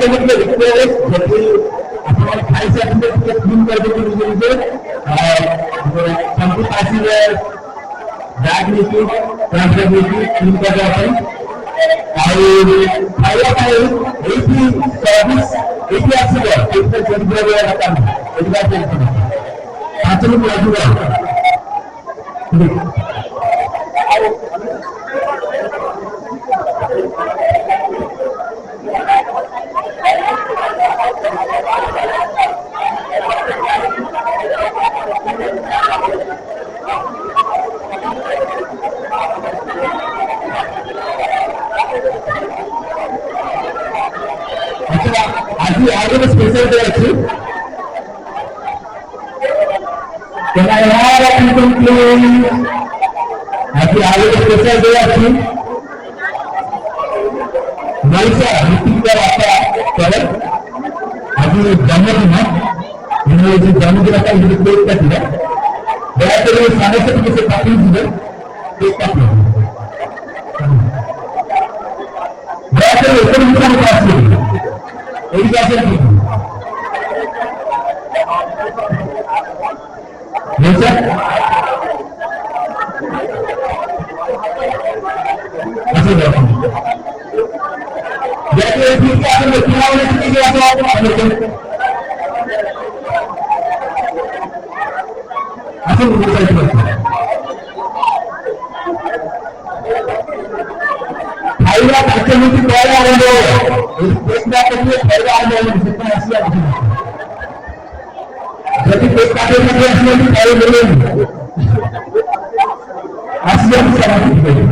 Request जैसे अपने खाई से अपने क्लीन कर देते हैं शैम्पू पासी बैग नीति ट्रांसफर नीति क्लीन कर जाते हैं और खाया पाए एटी सर्विस एटी एक्सीडेंट एक पर चेक कर रहा था एक बार चेक करो पांच लोग लगे आज स्पेशल डे अच्छी Can I have a people please? आज स्पेशल डे अच्छी मनीषा मीटिंग पर आपका चले आज जन्मदिन है इन्होंने जन्मदिन का ये केक कट दिया दया करके सारे से किसी काफी दिए केक कट दिया दया करके ऊपर ऊपर पास दिए एक कैसे की ये सर ऐसे देखो जैसे ठीक है आपने चुनाव में किसी के आगे ऐसे मुझे सही लगता है आइए अच्छे मुझे कॉल आ रहे हो इस देखना के लिए पहले आ रहे हैं जितना ऐसी आती है जब पेट काटे के लिए ऐसी भी कॉल मिलेंगे ऐसी भी समझ नहीं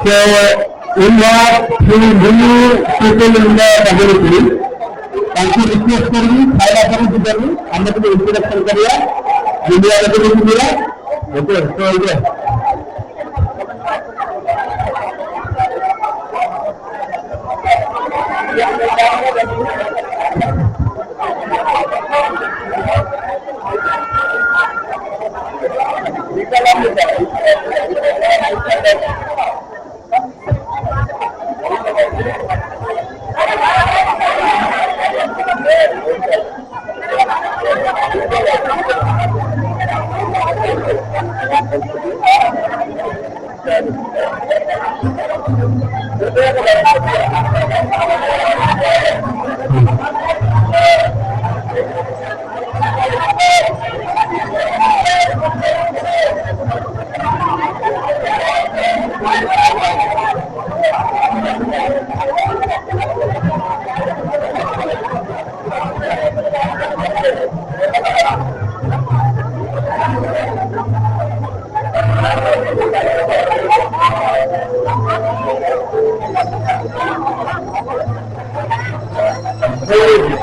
So, in that, we will people in the community, ताकि रिक्वेस्ट करेंगे फायदा करें तो करें हमने तो इंट्रोडक्शन कर लिया मीडिया का भी दिया ओके तो ये Thank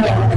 you.